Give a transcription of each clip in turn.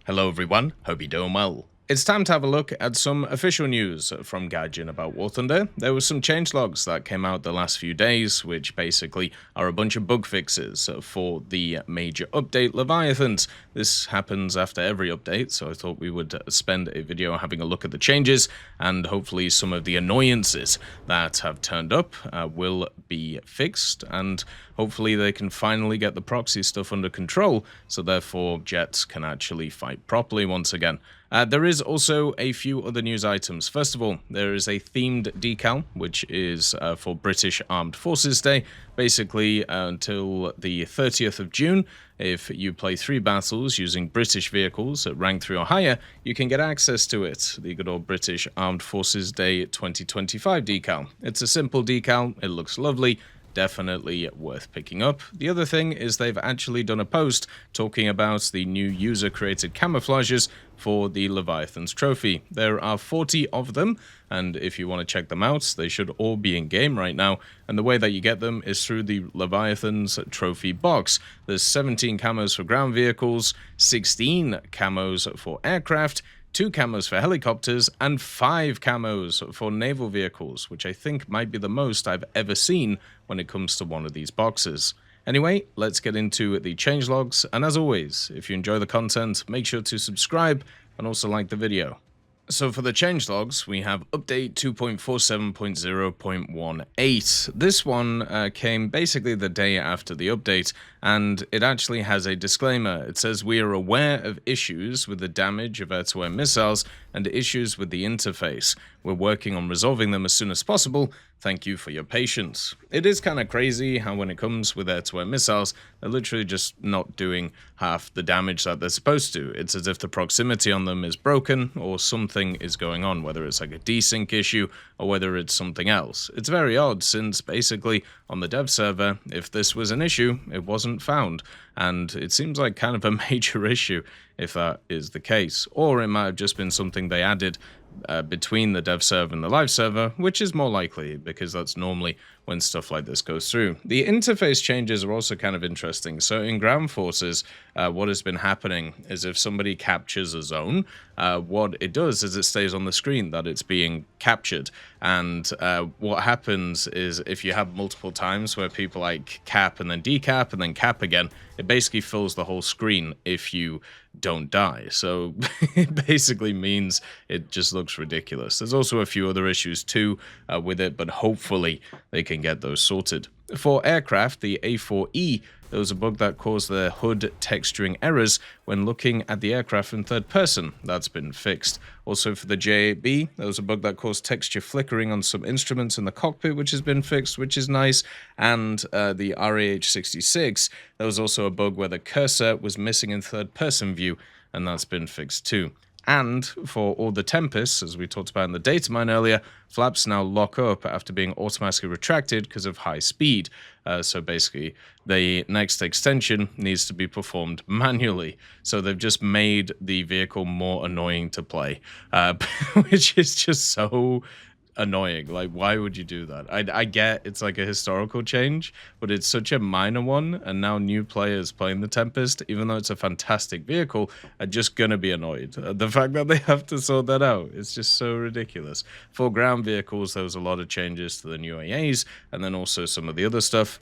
Hello everyone, hope you're doing well. It's time to have a look at some official news from Gaijin about War Thunder. There were some changelogs that came out the last few days, which basically are a bunch of bug fixes for the major update Leviathans. This happens after every update, so I thought we would spend a video having a look at the changes, and hopefully some of the annoyances that have turned up will be fixed, and hopefully they can finally get the proxy stuff under control, so therefore jets can actually fight properly once again. There is also a few other news items. First of all, there is a themed decal, which is for British Armed Forces Day. Basically, until the 30th of June, if you play 3 battles using British vehicles at rank 3 or higher, you can get access to it, the good old British Armed Forces Day 2025 decal. It's a simple decal, it looks lovely, definitely worth picking up. The other thing is they've actually done a post talking about the new user-created camouflages for the Leviathans trophy. There are 40 of them, and if you want to check them out, they should all be in game right now, and the way that you get them is through the Leviathans trophy box. There's 17 camos for ground vehicles, 16 camos for aircraft, 2 camos for helicopters, and 5 camos for naval vehicles, which I think might be the most I've ever seen when it comes to one of these boxes. Anyway, let's get into the changelogs, and as always, if you enjoy the content, make sure to subscribe and also like the video. So for the changelogs, we have update 2.47.0.18. This one came basically the day after the update, and it actually has a disclaimer. It says, "We are aware of issues with the damage of air-to-air missiles and issues with the interface. We're working on resolving them as soon as possible. Thank you for your patience." It is kind of crazy how when it comes with air-to-air missiles, they're literally just not doing half the damage that they're supposed to. It's as if the proximity on them is broken or something is going on, whether it's like a desync issue or whether it's something else. It's very odd since basically on the dev server, if this was an issue, it wasn't found. And it seems like kind of a major issue if that is the case. Or it might have just been something they added between the dev server and the live server, which is more likely because that's normally when stuff like this goes through. The interface changes are also kind of interesting. So in ground forces, what has been happening is if somebody captures a zone, what it does is it stays on the screen that it's being captured. And what happens is if you have multiple times where people like cap and then decap and then cap again, it basically fills the whole screen if you don't die. So it basically means it just looks ridiculous. There's also a few other issues too with it, but hopefully they can get those sorted. For aircraft, the A4E, there was a bug that caused the HUD texturing errors when looking at the aircraft in third person. That's been fixed. Also for the J8B, there was a bug that caused texture flickering on some instruments in the cockpit, which has been fixed, which is nice. And the RAH66, there was also a bug where the cursor was missing in third person view, and that's been fixed too. And for all the Tempests, as we talked about in the data mine earlier, flaps now lock up after being automatically retracted because of high speed. So basically, the next extension needs to be performed manually. So they've just made the vehicle more annoying to play, which is just so annoying. Like, why would you do that? I get it's like a historical change, but it's such a minor one, and now new players playing the Tempest, even though it's a fantastic vehicle, are just gonna be annoyed. The fact that they have to sort that out, it's just so ridiculous. For ground vehicles, there was a lot of changes to the new AAs, and then also some of the other stuff.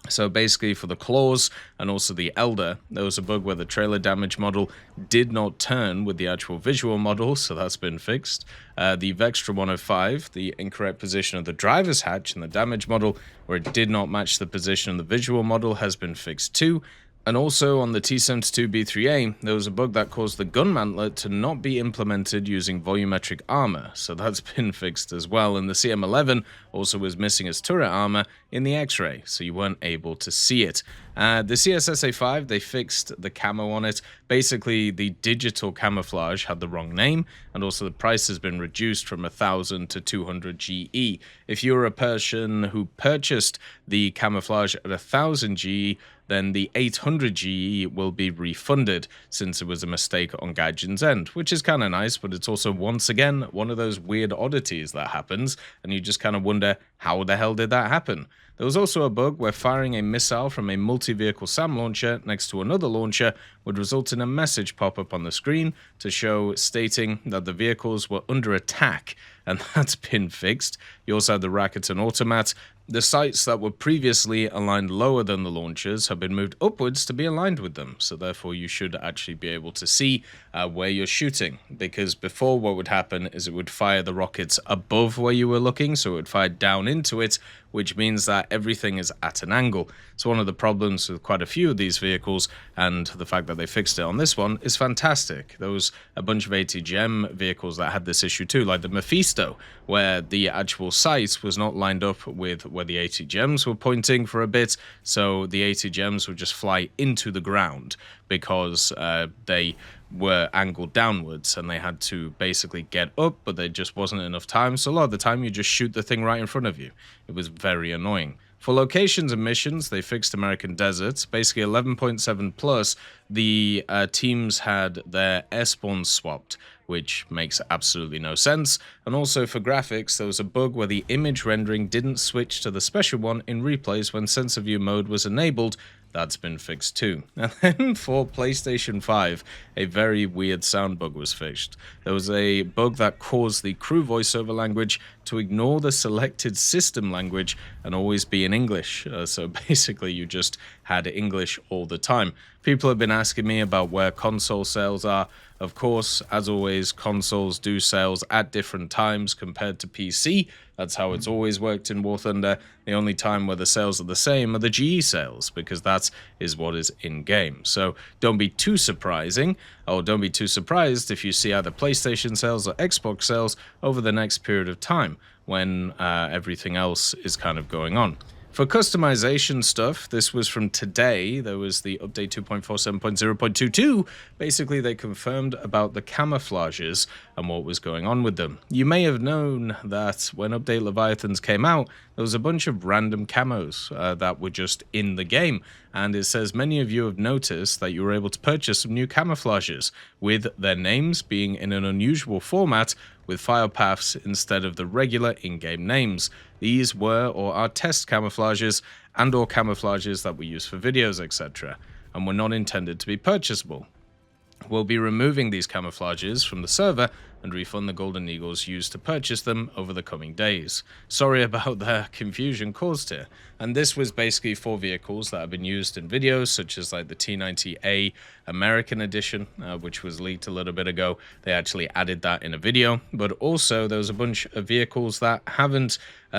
So basically for the Claws and also the Elder, there was a bug where the trailer damage model did not turn with the actual visual model, so that's been fixed. The Vextra 105, the incorrect position of the driver's hatch in the damage model, where it did not match the position of the visual model, has been fixed too. And also on the T-72B3A, there was a bug that caused the gun mantlet to not be implemented using volumetric armor, so that's been fixed as well. And the CM11 also was missing its turret armor in the X-ray, so you weren't able to see it. The CSSA5, they fixed the camo on it. Basically, the digital camouflage had the wrong name, and also the price has been reduced from 1,000 to 200 GE. If you're a person who purchased the camouflage at 1,000 GE, then the 800 GE will be refunded since it was a mistake on Gaijin's end, which is kind of nice, but it's also once again one of those weird oddities that happens, and you just kind of wonder, how the hell did that happen? There was also a bug where firing a missile from a multi-vehicle SAM launcher next to another launcher would result in a message pop up on the screen to show stating that the vehicles were under attack, and that's been fixed. You also had the rockets and automat. The sights that were previously aligned lower than the launchers have been moved upwards to be aligned with them, so therefore you should actually be able to see where you're shooting, because before what would happen is it would fire the rockets above where you were looking, so it would fire down into it, which means that everything is at an angle. So one of the problems with quite a few of these vehicles, and the fact that they fixed it on this one, is fantastic. There was a bunch of ATGM vehicles that had this issue too, like the Mephisto, where the actual sight was not lined up with where the ATGMs were pointing for a bit, so the ATGMs would just fly into the ground because they were angled downwards and they had to basically get up, but there just wasn't enough time, so a lot of the time you just shoot the thing right in front of you. It was very annoying. For locations and missions, they fixed American deserts. Basically 11.7 plus, the teams had their air spawns swapped, which makes absolutely no sense. And also for graphics, there was a bug where the image rendering didn't switch to the special one in replays when sensor view mode was enabled. That's been fixed too. And then for PlayStation 5, a very weird sound bug was fixed. There was a bug that caused the crew voiceover language to ignore the selected system language and always be in English. So basically you just had English all the time. People have been asking me about where console sales are. Of course, as always, consoles do sales at different times compared to PC. That's how it's always worked in War Thunder. The only time where the sales are the same are the GE sales, because that is what is in-game. So don't be too surprising, or don't be too surprised if you see either PlayStation sales or Xbox sales over the next period of time when everything else is kind of going on. For customization stuff, this was from today. There was the update 2.47.0.22. Basically, they confirmed about the camouflages and what was going on with them. You may have known that when update Leviathans came out, there was a bunch of random camos that were just in the game. And it says many of you have noticed that you were able to purchase some new camouflages, with their names being in an unusual format with file paths instead of the regular in-game names. These were or are test camouflages and or camouflages that were used for videos, etc., and were not intended to be purchasable. We'll be removing these camouflages from the server and refund the golden eagles used to purchase them over the coming days. Sorry about the confusion caused here. And this was basically for vehicles that have been used in videos, such as like the T90A American edition, which was leaked a little bit ago. They actually added that in a video, but also there was a bunch of vehicles that haven't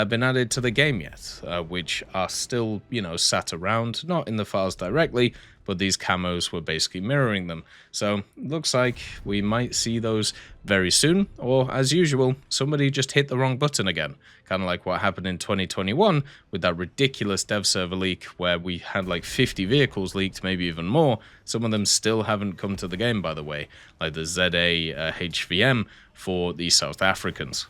been added to the game yet, which are still, sat around, not in the files directly, but these camos were basically mirroring them. So looks like we might see those very soon, or as usual, somebody just hit the wrong button again. Kind of like what happened in 2021 with that ridiculous dev server leak where we had like 50 vehicles leaked, maybe even more. Some of them still haven't come to the game, by the way, like the ZA HVM for the South Africans.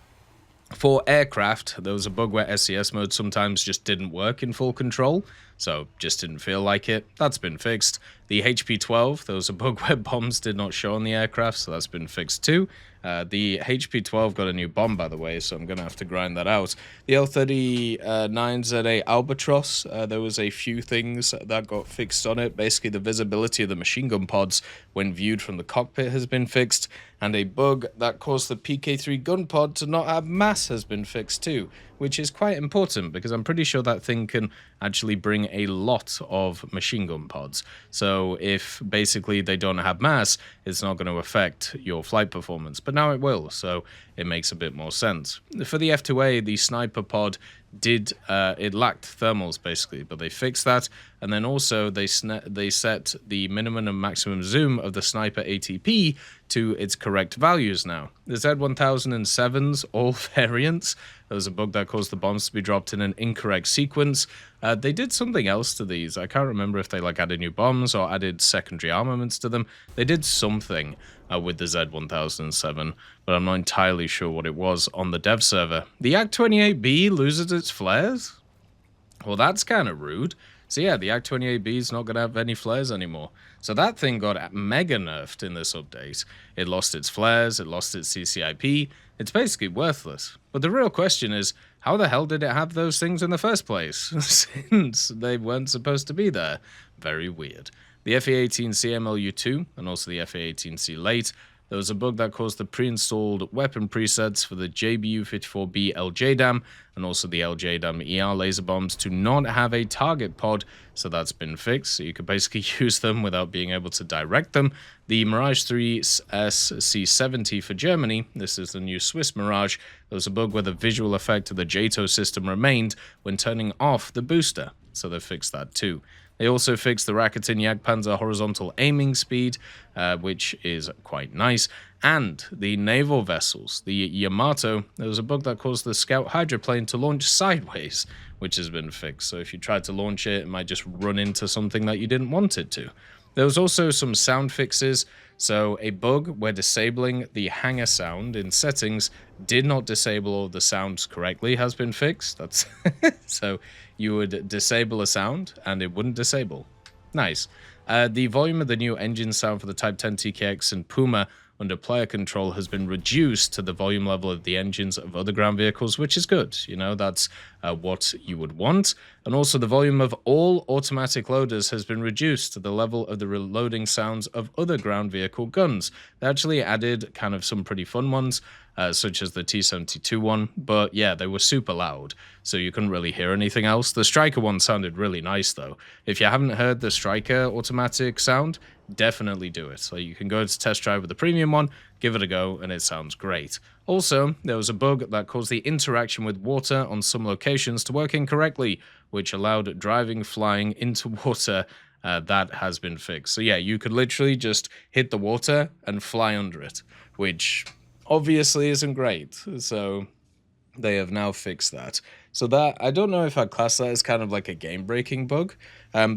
For aircraft, there was a bug where SES mode sometimes just didn't work in full control, so just didn't feel like it. That's been fixed. The HP-12, there was a bug where bombs did not show on the aircraft, so that's been fixed too. The HP-12 got a new bomb, by the way, so I'm going to have to grind that out. The L-39ZA Albatross, there was a few things that got fixed on it. Basically, the visibility of the machine gun pods when viewed from the cockpit has been fixed, and a bug that caused the PK-3 gun pod to not have mass has been fixed too, which is quite important because I'm pretty sure that thing can actually bring a lot of machine gun pods. So if basically they don't have mass, it's not going to affect your flight performance. But now it will, so it makes a bit more sense. For the F2A, the sniper pod it lacked thermals basically, but they fixed that, and then also they set the minimum and maximum zoom of the sniper ATP to its correct values now. The Z1007's all variants. There was a bug that caused the bombs to be dropped in an incorrect sequence. They did something else to these. I can't remember if they added new bombs or added secondary armaments to them. They did something with the Z1007, but I'm not entirely sure what it was on the dev server. The Yak-28B loses its flares? Well, that's kind of rude. So yeah, the Yak-28B is not going to have any flares anymore. So that thing got mega nerfed in this update. It lost its flares, it lost its CCIP, it's basically worthless. But the real question is, how the hell did it have those things in the first place? Since they weren't supposed to be there. Very weird. The FA-18C MLU2 and also the FA-18C Late, there was a bug that caused the pre-installed weapon presets for the JBU-54B LJDAM and also the LJDAM ER laser bombs to not have a target pod, so that's been fixed, so you could basically use them without being able to direct them. The Mirage 3 SC70 for Germany, this is the new Swiss Mirage, there was a bug where the visual effect of the JATO system remained when turning off the booster, so they fixed that too. They also fixed the Rakuten Jagdpanzer horizontal aiming speed, which is quite nice, and the naval vessels, the Yamato, there was a bug that caused the Scout hydroplane to launch sideways, which has been fixed, so if you tried to launch it, it might just run into something that you didn't want it to. There was also some sound fixes, so a bug where disabling the hanger sound in settings did not disable all the sounds correctly has been fixed. That's so you would disable a sound and it wouldn't disable. Nice. The volume of the new engine sound for the Type 10 TKX and Puma under player control has been reduced to the volume level of the engines of other ground vehicles, which is good. You know, that's what you would want. And also the volume of all automatic loaders has been reduced to the level of the reloading sounds of other ground vehicle guns. They actually added kind of some pretty fun ones, such as the T-72 one, but yeah, they were super loud, so you couldn't really hear anything else. The Striker one sounded really nice, though. If you haven't heard the Striker automatic sound, definitely do it. So you can go to test drive with the premium one, give it a go, and it sounds great. Also, there was a bug that caused the interaction with water on some locations to work incorrectly, which allowed driving flying into water. That has been fixed. So yeah, you could literally just hit the water and fly under it, which obviously isn't great. So they have now fixed that. So that, I don't know if I'd class that as kind of like a game-breaking bug.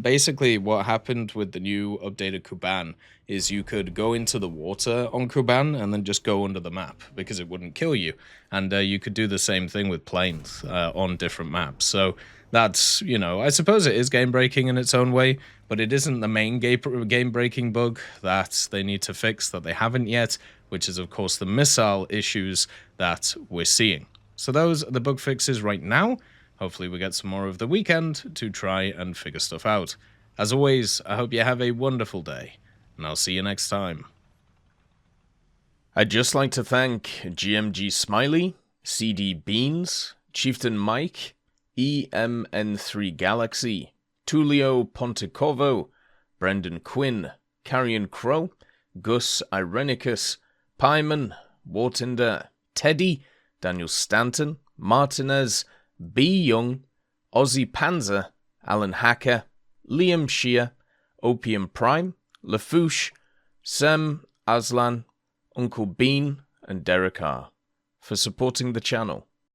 Basically, what happened with the new updated Kuban is you could go into the water on Kuban and then just go under the map because it wouldn't kill you. And you could do the same thing with planes on different maps. So that's, you know, I suppose it is game-breaking in its own way, but it isn't the main game-breaking bug that they need to fix that they haven't yet, which is, of course, the missile issues that we're seeing. So those are the bug fixes right now. Hopefully we get some more over the weekend to try and figure stuff out. As always, I hope you have a wonderful day, and I'll see you next time. I'd just like to thank GMG Smiley, CD Beans, Chieftain Mike, EMN3 Galaxy, Tulio Pontecorvo, Brendan Quinn, Carrion Crow, Gus Irenicus, Pyman, Wartinder, Teddy, Daniel Stanton, Martinez, B. Young, Ozzy Panzer, Alan Hacker, Liam Shear, Opium Prime, Lafouche, Sem, Aslan, Uncle Bean, and Derek R. for supporting the channel.